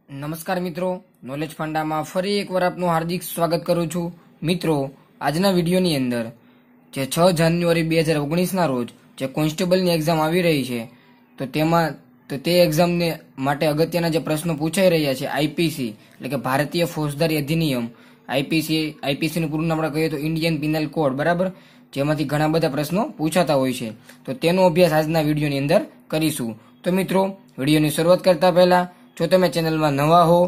નમસ્કાર મિત્રો, નોલેજ ફંડામાં ફરી એકવાર આપનું હાર્દિક સ્વાગત કરું છું। મિત્રો, આજના વિડીયોની અંદર જે 6 જાન્યુઆરી 2019ના રોજ જે કોન્સ્ટેબલની એક્ઝામ આવી રહી છે તો તે એક્ઝામને માટે અગત્યના જે પ્રશ્નો પૂછાઈ રહ્યા છે આઈપીસી એટલે કે ભારતીય ફોજદારી અધિનિયમ આઈપીસીનું પૂરું નામ આપણે કહીએ તો ઇન્ડિયન પિનલ કોડ, બરાબર, જેમાંથી ઘણા બધા પ્રશ્નો પૂછાતા હોય છે તો તેનો અભ્યાસ આજના વિડીયોની અંદર કરીશું। તો મિત્રો, વિડીયોની શરૂઆત કરતા પહેલા જો તમે ચેનલમાં નવા હો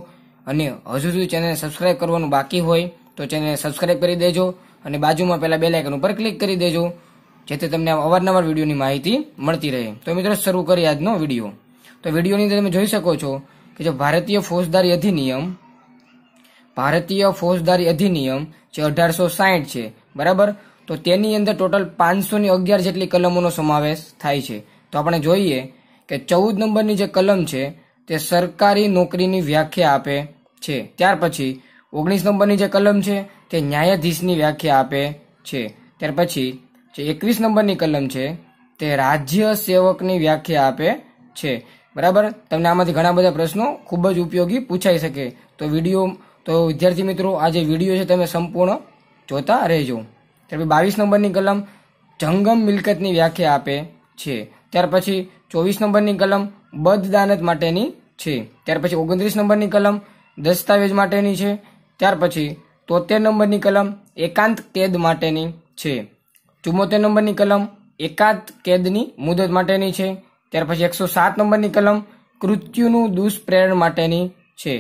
અને હજુ સુધી ચેનલને સબસ્ક્રાઇબ કરવાનું બાકી હોય તો ચેનલને સબસ્ક્રાઇબ કરી દેજો અને બાજુમાં પેલા બેલ આઇકન ઉપર ક્લિક કરી દેજો જેથી તમને અવારનવાર વિડીયોની માહિતી મળતી રહે। તો મિત્રો, શરૂ કરીએ આજનો વિડીયો। તો વિડીયોની અંદર તમે જોઈ શકો છો કે જે ભારતીય ફોજદારી અધિનિયમ જે 1860 છે, બરાબર, તો તેની અંદર ટોટલ 511 જેટલી કલમોનો સમાવેશ થાય છે। તો આપણે જોઈએ કે 14 નંબરની જે કલમ છે તે સરકારી નોકરીની વ્યાખ્યા આપે છે। ત્યાર પછી 19 નંબરની જે કલમ છે તે ન્યાયાધીશની વ્યાખ્યા આપે છે। ત્યાર પછી જે 21 નંબરની કલમ છે તે રાજ્ય સેવકની વ્યાખ્યા આપે છે, બરાબર। તમને આમાંથી ઘણા બધા પ્રશ્નો ખૂબ જ ઉપયોગી પૂછાઈ શકે તો વિદ્યાર્થી મિત્રો, આ જે વિડીયો છે તમે સંપૂર્ણ જોતા રહેજો। ત્યાર પછી 22 નંબરની કલમ જંગમ મિલકતની વ્યાખ્યા આપે છે। ત્યાર પછી 24 નંબરની કલમ બદદાનત માટેની છે। ત્યાર પછી 29 નંબરની કલમ દસ્તાવેજ માટેની છે। ત્યાર પછી 73 નંબરની કલમ એકાંત કેદ માટેની છે। 74 નંબરની કલમ એકાંત કેદની મુદત માટેની છે। ત્યાર પછી 107 નંબરની કલમ કૃત્યુનું દુષ્પ્રેરણ માટેની છે।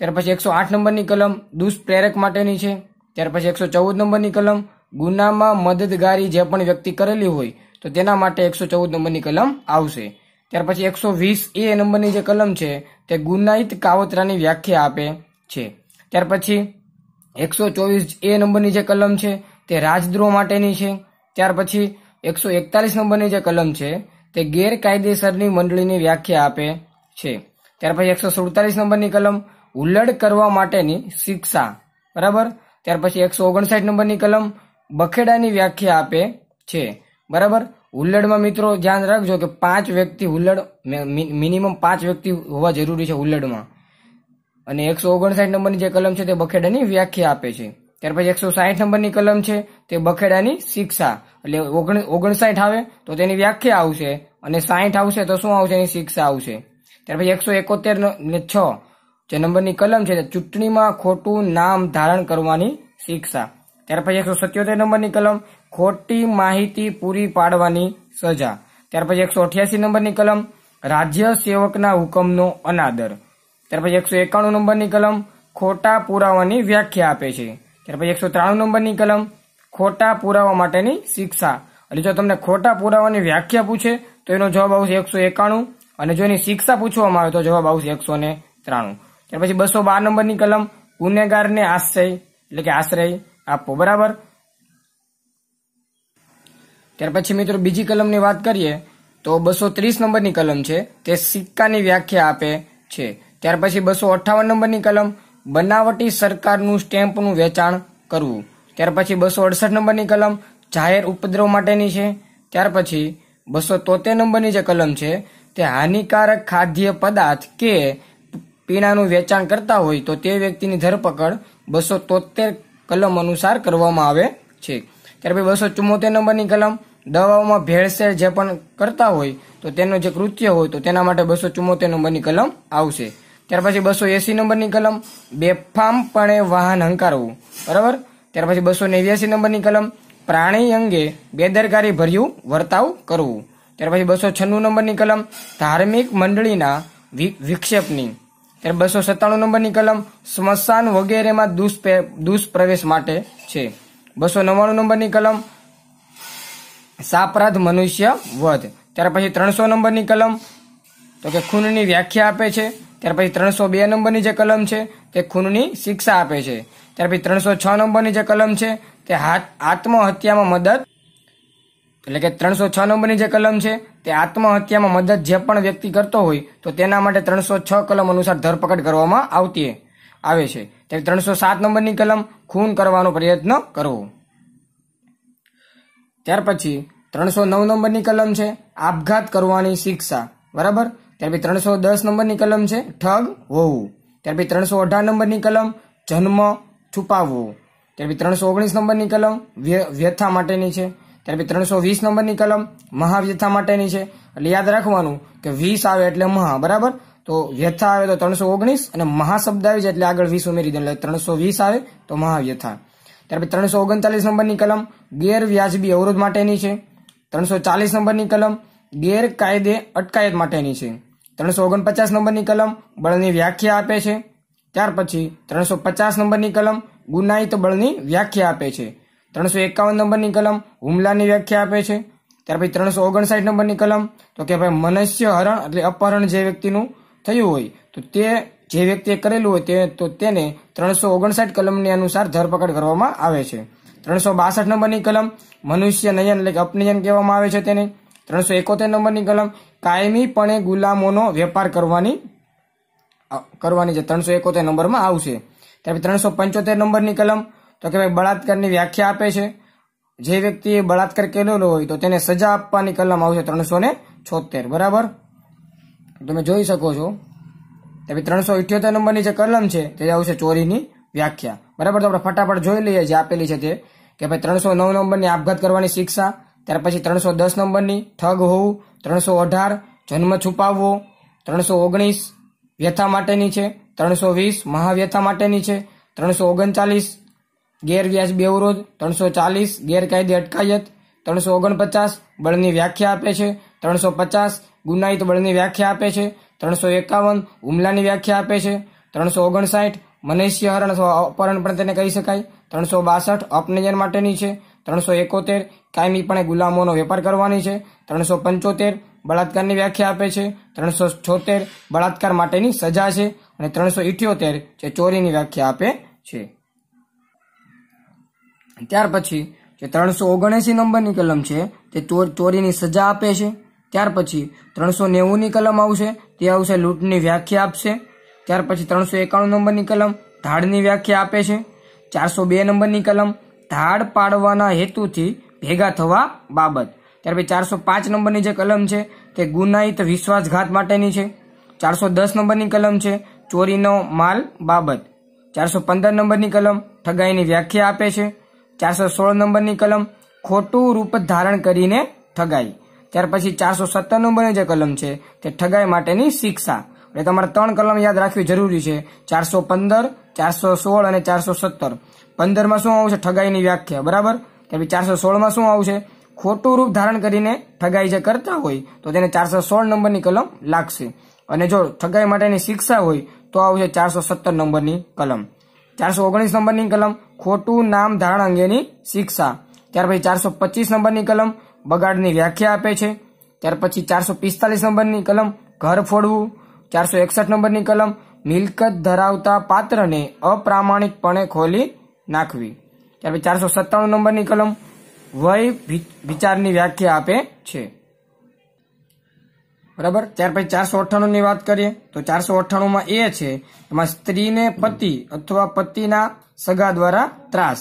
ત્યાર પછી 108 નંબરની કલમ દુષ્પ્રેરક માટેની છે। ત્યાર પછી 114 નંબરની કલમ ગુનામાં મદદગારી જે પણ વ્યક્તિ કરેલી હોય તો તેના માટે 114 નંબરની કલમ આવશે। ત્યાર પછી 120A નંબરની જે કલમ છે તે ગુનાહિત કાવતરાની વ્યાખ્યા આપે છે। ત્યાર પછી 124A નંબરની જે કલમ છે તે રાજદ્રોહ માટેની છે। ત્યાર પછી 141 નંબરની જે કલમ છે તે ગેરકાયદેસરની મંડળીની વ્યાખ્યા આપે છે। ત્યાર પછી 147 નંબરની કલમ હુલ્લડ કરવા માટેની શિક્ષા, બરાબર। ત્યાર પછી 159 નંબરની કલમ બખેડાની વ્યાખ્યા આપે છે, બરાબર। હુલ્લડમાં મિત્રો ધ્યાન રાખજો કે 5 વ્યક્તિ મિનિમમ 5 વ્યક્તિ હોવા જરૂરી છે હુલ્લડમાં, અને 159 નંબરની જે કલમ છે તે બખેડાની વ્યાખ્યા આપે છે। ત્યાર પછી 160 નંબરની કલમ છે તે બખેડાની શિક્ષા, એટલે 59 આવે તો તેની વ્યાખ્યા આવશે અને 60 આવશે તો શું આવશે, એની શિક્ષા આવશે। ત્યાર પછી 171 જે નંબરની કલમ છે તે ચૂંટણીમાં ખોટું નામ ધારણ કરવાની શિક્ષા। ત્યાર પછી 177 નંબરની કલમ ખોટી માહિતી પૂરી પાડવાની સજા। ત્યાર પછી 188 નંબરની કલમ રાજ્ય સેવકના હુકમનો અનાદર। ત્યાર પછી 191 નંબરની કલમ ખોટા પુરાવાની વ્યાખ્યા આપે છે। ત્યાર પછી 193 નંબરની કલમ ખોટા પુરાવા માટેની શિક્ષા, એટલે જો તમને ખોટા પુરાવાની વ્યાખ્યા પૂછે તો એનો જવાબ આવશે 191 અને જો એની શિક્ષા પૂછવામાં આવે તો જવાબ આવશે 193। ત્યાર પછી 212 નંબરની કલમ ગુનેગારને આશ્રય આપો, બરાબર। ત્યાર પછી મિત્રો બીજી કલમની વાત કરીએ તો 230 નંબરની કલમ છે તે સિક્કાની વ્યાખ્યા આપે છે। ત્યાર પછી 258 નંબરની કલમ બનાવટી સરકારનું સ્ટેમ્પનું વેચાણ કરવું। ત્યાર પછી 268 નંબરની કલમ જાહેર ઉપદ્રવ માટેની છે। ત્યાર પછી 273 નંબરની જે કલમ છે તે હાનિકારક ખાદ્ય પદાર્થ કે પીણાનું વેચાણ કરતા હોય તો તે વ્યક્તિની ધરપકડ 273 કલમ અનુસાર કરવામાં આવે છે। ત્યાર પછી 274 નંબરની કલમ દવાઓમાં ભેળસેળ જે પણ કરતા હોય તો તેનું જે કૃત્ય હોય તો તેના માટે 274 નંબરની કલમ આવશે। ત્યાર પછી 280 નંબરની કલમ બેફામપણે વાહન હંકારવું, બરાબર। ત્યાર પછી 289 નંબરની કલમ પ્રાણી અંગે બેદરકારી ભર્યું વર્તાવ કરવું। ત્યાર પછી 296 નંબરની કલમ ધાર્મિક મંડળીના વિક્ષેપની। ત્યારે 297 નંબરની કલમ સ્મશાન વગેરેમાં દુષ્પ્રવેશ માટે છે। 299 નંબરની કલમ સાપરાધ મનુષ્ય વધ। ત્યાર પછી 300 નંબરની કલમ તો કે ખૂનની વ્યાખ્યા આપે છે। ત્યાર પછી 302 નંબરની જે કલમ છે તે ખૂનની શિક્ષા આપે છે। ત્યાર પછી 306 નંબરની જે કલમ છે તે આત્મહત્યામાં મદદ, એટલે કે 306 નંબરની જે કલમ છે તે આત્મહત્યામાં મદદ જે પણ વ્યક્તિ કરતો હોય તો તેના માટે 306 કલમ અનુસાર ધરપકડ કરવામાં આવે છે। ત્યારે 307 નંબરની કલમ ખૂન કરવાનો પ્રયત્ન કરવો। ત્યાર પછી 309 નંબરની કલમ છે આપઘાત કરવાની શિક્ષા, બરાબર। ત્યાર પછી 310 નંબરની કલમ છે ઠગ હોવું। ત્યાર પછી 318 નંબરની કલમ જન્મ છુપાવવો. ત્યાર પછી 319 નંબરની કલમ વ્યથા માટેની છે. ત્યાર પછી 320 નંબરની કલમ મહાવ્યથા માટેની છે. એટલે યાદ રાખવાનું કે 20 આવે એટલે મહા, બરાબર. તો વ્યથા આવે તો 319 અને મહા શબ્દ આવી જાય એટલે આગળ 20 ઉમેરી દે એટલે 320 આવે તો મહાવ્યથા. ત્યાર પછી 339 નંબરની કલમ ગેરવ્યાજબી અવરોધ માટેની છે. 340 નંબરની કલમ ગેરકાયદે અટકાયત માટેની છે. 349 નંબરની કલમ બળની વ્યાખ્યા આપે છે. ત્યાર પછી 350 નંબરની કલમ ગુનાહિત બળની વ્યાખ્યા આપે છે. 351 નંબરની કલમ હુમલાની વ્યાખ્યા આપે છે. ત્યાર પછી 359 નંબરની કલમ તો કે ભાઈ મનુષ્ય હરણ એટલે અપહરણ જે વ્યક્તિનું થયું હોય તો તે જે વ્યક્તિએ કરેલું હોય તો તેને 359 કલમની અનુસાર ધરપકડ કરવામાં આવે છે. 362 નંબરની કલમ મનુષ્ય નયન એટલે કે અપનયન કહેવામાં આવે છે તેને. 371 નંબરની કલમ કાયમીપણે ગુલામોનો વેપાર કરવાની છે, 371 નંબરમાં આવશે. ત્યાર પછી 375 નંબરની કલમ તો કે ભાઈ બળાત્કારની વ્યાખ્યા આપે છે. જે વ્યક્તિએ બળાત્કાર કરેલો હોય તો તેને સજા આપવાની કલમ આવશે 376, બરાબર. તમે જોઈ શકો છો. ત્યાર પછી 378 નંબરની જે કલમ છે તે આવશે ચોરીની વ્યાખ્યા, બરાબર. તો આપણે ફટાફટ જોઈ લઈએ જે આપેલી છે તે કે ભાઈ 309 નંબરની આપઘાત કરવાની શિક્ષા. ત્યાર પછી 310 નંબરની ઠગ હોવું. 318 જન્મ છુપાવવો. 319 વ્યથા માટેની છે. 320 મહાવ્યથા માટેની છે. 339 ગેરવ્યાજબી અવરોધ. 340 ગેરકાયદે અટકાયત. 349 બળની વ્યાખ્યા આપે છે. 350 ગુનાહિત બળની વ્યાખ્યા આપે છે. 351 હુમલાની વ્યાખ્યા આપે છે. 359 મનુષ્ય હરણ અથવા અપહરણ પણ તેને કહી શકાય. 362 અપનયન માટેની છે. 371 કાયમીપણે ગુલામોનો વેપાર કરવાની છે. 375 બળાત્કારની વ્યાખ્યા આપે છે. 376 બળાત્કાર માટેની સજા છે. અને 378 જે ચોરીની વ્યાખ્યા આપે છે. ત્યાર પછી જે 379 નંબરની કલમ છે તે ચોરીની સજા આપે છે. ત્યાર પછી 390ની કલમ આવશે તે આવશે લૂંટની વ્યાખ્યા આપશે. ત્યાર પછી 391 નંબરની કલમ ધાડની વ્યાખ્યા આપે છે. 402 નંબરની કલમ ધાડ પાડવાના હેતુથી ભેગા થવા બાબત. ત્યાર પછી 405 નંબરની જે કલમ છે તે ગુનાહિત વિશ્વાસઘાત માટેની છે. 410 નંબરની કલમ છે ચોરીનો માલ બાબત. 415 નંબરની કલમ ઠગાઈની વ્યાખ્યા આપે છે. 416 નંબરની કલમ ખોટું રૂપ ધારણ કરીને ઠગાઈ. ત્યાર પછી 417 નંબરની જે કલમ છે તે ઠગાઈ માટેની શિક્ષા. એટલે તમારે 3 કલમ યાદ રાખવી જરૂરી છે, 415, 416 અને 417. 15માં શું આવશે? ઠગાઈની વ્યાખ્યા, બરાબર. ત્યાર પછી 416માં શું આવશે? ખોટું રૂપ ધારણ કરીને ઠગાઈ જે કરતા હોય તો તેને 416 નંબરની કલમ લાગશે. અને જો ઠગાઈ માટેની શિક્ષા હોય તો આવશે 417 નંબરની કલમ. 419 નંબરની કલમ ખોટું નામ ધારણ અંગેની શિક્ષા. ત્યાર પછી 425 નંબરની કલમ બગાડની વ્યાખ્યા આપે છે. ત્યાર પછી 445 નંબરની કલમ ઘર ફોડવું. 461 નંબરની કલમ મિલકત ધરાવતા પાત્રને અપ્રામાણિકપણે ખોલી નાખવી. ત્યાર પછી 497 નંબરની કલમ વય વિચારની વ્યાખ્યા આપે છે, બરાબર. ત્યાર પછી 498 ની વાત કરીએ તો 498માં એ છે એમાં સ્ત્રીને પતિ અથવા પતિના સગા દ્વારા ત્રાસ.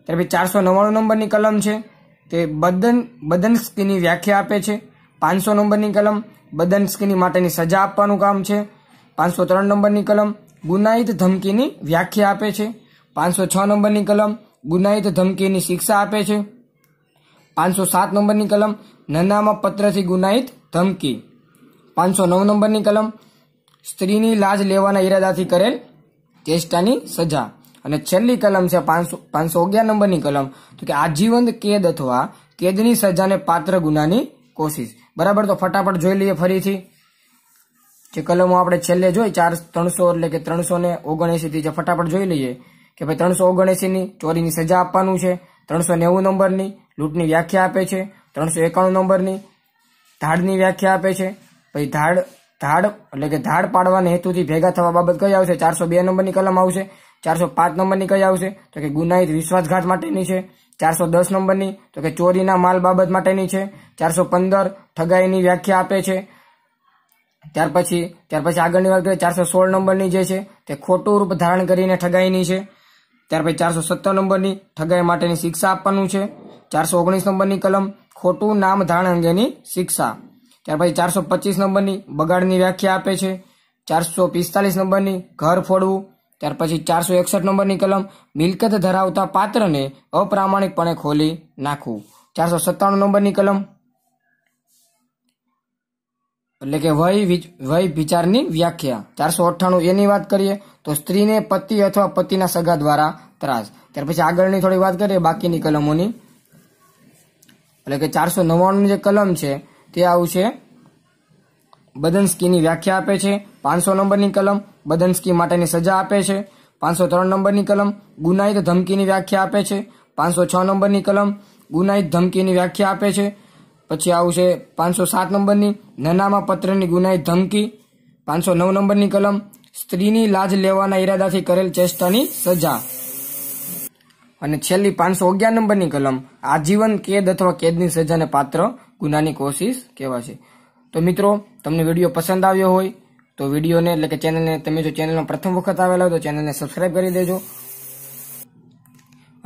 ત્યાર પછી 499 નંબરની કલમ છે તે બદનસ્કીની વ્યાખ્યા આપે છે. 500 નંબરની કલમ બદનસ્કીની માટેની સજા આપવાનું કામ છે. 503 નંબરની કલમ ગુનાહિત ધમકીની વ્યાખ્યા આપે છે. 506 નંબરની કલમ ગુનાહિત ધમકીની શિક્ષા આપે છે. 507 નંબરની કલમ નનામા પત્રથી ગુનાહિત ધમકી. 509 નંબરની કલમ સ્ત્રીની લાજ લેવાના ઈરાદાથી કરેલ ચેષ્ટાની સજા. અને છેલ્લી કલમ છે 511 નંબરની કલમ તો કે આજીવન કેદ અથવા કેદની સજાને પાત્ર ગુનાની કોશિશ. બરાબર. તો ફટાફટ જોઈ લઈએ ફરીથી જે કલમો આપણે છેલ્લે જોઈ 300 એટલે કે 379 થી જે ફટાફટ જોઈ લઈએ કે ભાઈ 379 ની ચોરીની સજા આપવાનું છે. 390 નંબરની લૂંટની વ્યાખ્યા આપે છે. 391 નંબરની ધાડની વ્યાખ્યા આપે છે. પછી ધાડ એટલે કે ધાડ પાડવાના હેતુથી ભેગા થવા બાબત કઈ આવશે? 402 નંબરની કલમ આવશે. 405 નંબરની કઈ આવશે? તો કે ગુનાહિત વિશ્વાસઘાત માટેની છે. 410 નંબરની તો કે ચોરીના માલ બાબત માટેની છે. 415 ઠગાઈની વ્યાખ્યા આપે છે. ત્યાર પછી આગળની વાત કરીએ 416 નંબરની જે છે તે ખોટું રૂપ ધારણ કરીને ઠગાઈની છે. ત્યાર પછી 417 નંબરની ઠગાઈ માટેની શિક્ષા આપવાનું છે. 419 નંબરની કલમ ખોટું નામ ધારણ અંગેની શિક્ષા. ત્યાર પછી 425 નંબરની બગાડની વ્યાખ્યા આપે છે. 445 નંબરની ઘર ફોડવું, ત્યાર પછી 461 નંબરની કલમ મિલકત ધરાવતા પાત્રને અપ્રામાણિકપણે ખોલી નાખવું, 497 નંબરની કલમ એટલે કે વય વિચારની વ્યાખ્યા, 498 એની વાત કરીએ તો સ્ત્રીને પતિ અથવા પતિના સગા દ્વારા ત્રાસ. ત્યાર પછી આગળની થોડી વાત કરીએ બાકીની કલમોની, એટલે કે 499 જે કલમ છે તે આવશે બદનસ્કીની વ્યાખ્યા આપે છે. 500 નંબરની કલમ બદનસ્કી માટેની સજા આપે છે. 503 નંબરની કલમ ગુનાહિત ધમકીની વ્યાખ્યા આપે છે. 506 નંબરની કલમ ગુનાહિત ધમકીની વ્યાખ્યા આપે છે. પછી આવશે 507 નંબરની નનામા પત્રની ગુનાહિત ધમકી. 509 નંબરની કલમ સ્ત્રીની લાજ લેવાના ઈરાદાથી કરેલ ચેષ્ટાની સજા. અને છેલ્લી 511 નંબરની કલમ આજીવન કેદ અથવા કેદની સજાને પાત્ર ગુનાની કોશિશ કહેવાશે. તો મિત્રો તમને વિડીયો પસંદ આવ્યો હોય તો વિડીયોને એટલે કે ચેનલને તમે જો ચેનલમાં પ્રથમ વખત આવેલા હોય તો ચેનલને સબસ્ક્રાઇબ કરી દેજો.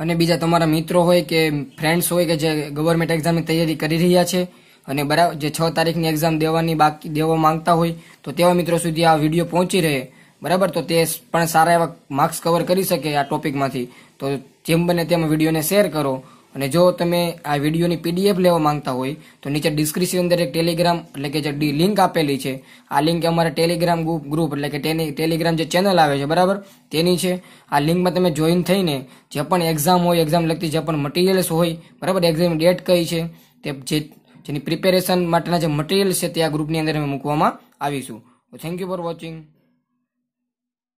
અને બીજા તમારા મિત્રો હોય કે ફ્રેન્ડ્સ હોય કે જે ગવર્મેન્ટ એક્ઝામની તૈયારી કરી રહ્યા છે અને બરાબર જે 6 તારીખની એક્ઝામ દેવા માંગતા હોય તો તેવા મિત્રો સુધી આ વિડીયો પહોંચી રહે બરાબર, તો તે પણ સારા એવા માર્ક્સ કવર કરી શકે આ ટોપિકમાંથી. તો જેમ બને તેમ વિડીયોને શેર કરો. અને જો તમે આ વિડીયોની PDF લેવા માંગતા હોય તો નીચે ડિસ્ક્રિપ્શન અંદર એક ટેલિગ્રામ એટલે કે જે લિંક આપેલી છે, આ લિંક અમારા ટેલિગ્રામ ગ્રુપ એટલે કે ટેલિગ્રામ જે ચેનલ આવે છે બરાબર તેની છે. આ લિંકમાં તમે જોઈન થઈને જે પણ એક્ઝામ હોય, એક્ઝામ લગતી જે પણ મટીરિયલ્સ હોય બરાબર, એક્ઝામ ડેટ કઈ છે તે જેની પ્રિપેરેશન માટેના જે મટીરિયલ્સ છે તે આ ગ્રુપની અંદર અમે મૂકવામાં આવીશું. Thank you for watching.